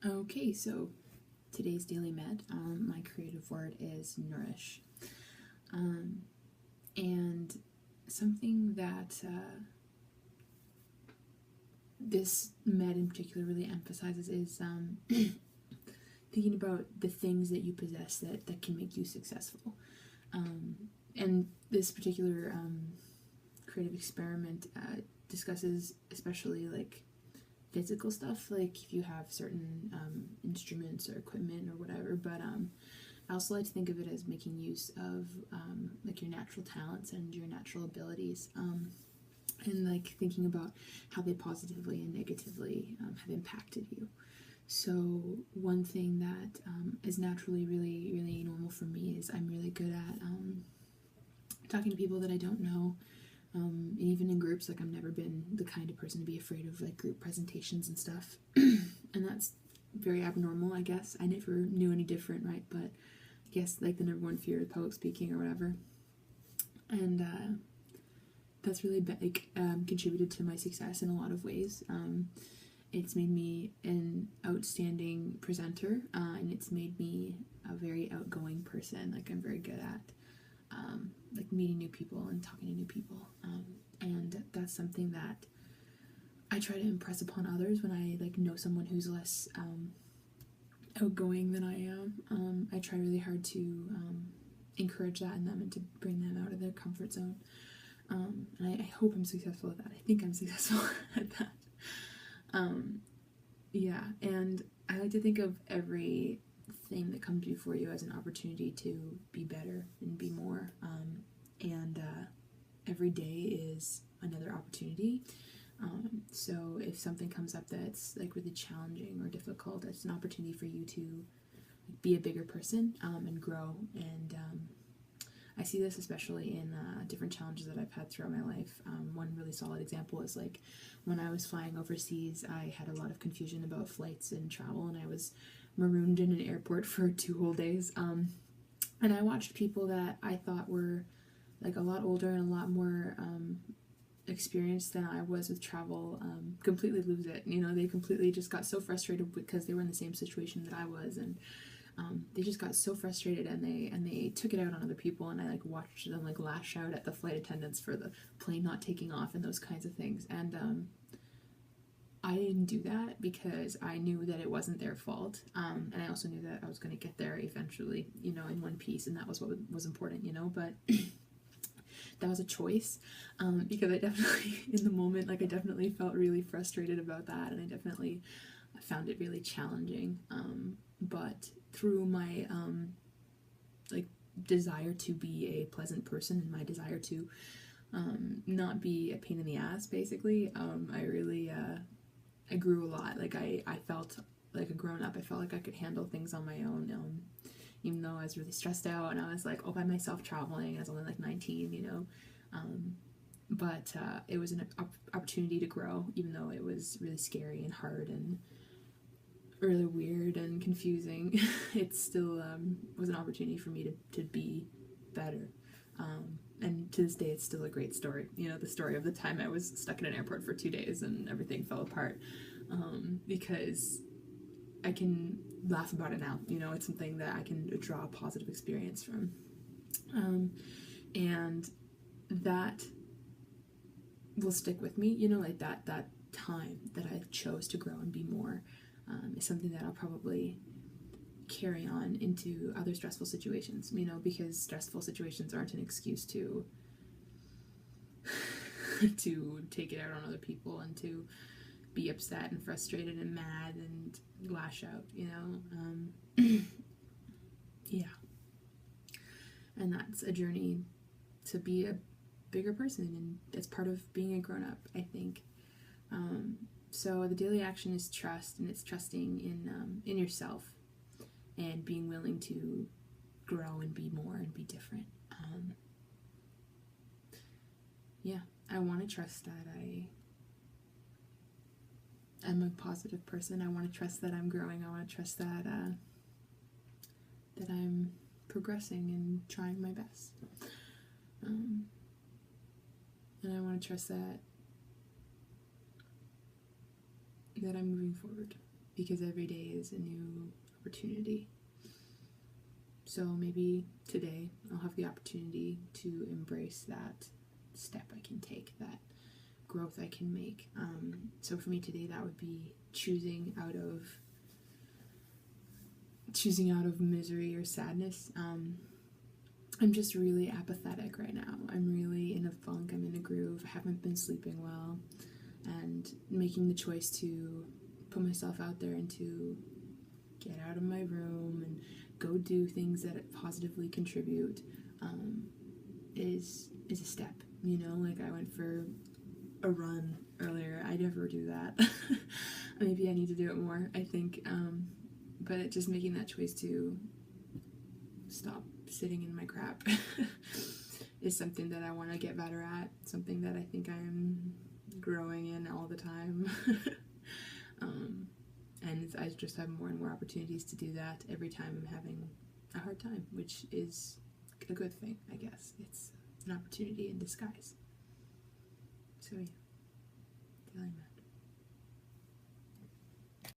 Okay, so today's daily med, my creative word is nourish. And something that this med in particular really emphasizes is thinking about the things that you possess that can make you successful. And this particular creative experiment discusses especially like physical stuff, like if you have certain instruments or equipment or whatever, but I also like to think of it as making use of like your natural talents and your natural abilities, and like thinking about how they positively and negatively have impacted you. So one thing that is naturally really normal for me is I'm really good at talking to people that I don't know. And even in groups, like I've never been the kind of person to be afraid of like group presentations and stuff. And that's very abnormal, I guess. I never knew any different, right? But I guess like the number one fear is public speaking or whatever. And that's really contributed to my success in a lot of ways. It's made me an outstanding presenter, and it's made me a very outgoing person. Like I'm very good at like meeting new people and talking to new people, and that's something that I try to impress upon others when I like know someone who's less outgoing than I am. I try really hard to encourage that in them and to bring them out of their comfort zone, and I hope I'm successful at that. I think I'm successful at that. Yeah, and I like to think of every thing that comes before you as an opportunity to be better and be more, and every day is another opportunity. So if something comes up that's like really challenging or difficult, it's an opportunity for you to be a bigger person and grow. And I see this especially in different challenges that I've had throughout my life. One really solid example is like when I was flying overseas, I had a lot of confusion about flights and travel, and I was marooned in an airport for 2 whole days. And I watched people that I thought were like a lot older and a lot more experienced than I was with travel completely lose it. You know, they completely just got so frustrated because they were in the same situation that I was, and they just got so frustrated, and they took it out on other people, and I like watched them like lash out at the flight attendants for the plane not taking off and those kinds of things. And I didn't do that because I knew that it wasn't their fault, and I also knew that I was going to get there eventually, you know, in one piece, and that was what was important, you know. But that was a choice, because I definitely in the moment, like I definitely felt really frustrated about that, and I definitely found it really challenging, but through my like desire to be a pleasant person and my desire to not be a pain in the ass, basically, I really I grew a lot. Like I felt like a grown up. I felt like I could handle things on my own, even though I was really stressed out and I was like all by myself traveling. I was only like 19, you know, but it was an opportunity to grow, even though it was really scary and hard and really weird and confusing. It still was an opportunity for me to be better. And to this day, it's still a great story. You know, the story of the time I was stuck in an airport for 2 days and everything fell apart, because I can laugh about it now. You know, it's something that I can draw a positive experience from. And that will stick with me, you know, like that time that I chose to grow and be more is something that I'll probably carry on into other stressful situations, you know, because stressful situations aren't an excuse to to take it out on other people and to be upset and frustrated and mad and lash out, you know. Yeah, and that's a journey to be a bigger person, and it's part of being a grown-up, I think. So the daily action is trust, and it's trusting in yourself and being willing to grow and be more and be different. Yeah, I want to trust that I'm a positive person. I want to trust that I'm growing. I want to trust that that I'm progressing and trying my best. And I want to trust that I'm moving forward, because every day is a new opportunity. So maybe today I'll have the opportunity to embrace that step I can take, that growth I can make. So for me today, that would be choosing out of misery or sadness. I'm just really apathetic right now. I'm really in a funk. I'm in a groove. I haven't been sleeping well, and making the choice to put myself out there and to get out of my room and go do things that positively contribute is a step. You know, like I went for a run earlier. I never do that. Maybe I need to do it more, I think. But just making that choice to stop sitting in my crap is something that I want to get better at, something that I think I'm growing in all the time. And I just have more and more opportunities to do that every time I'm having a hard time, which is a good thing, I guess. It's an opportunity in disguise. So yeah, feeling that.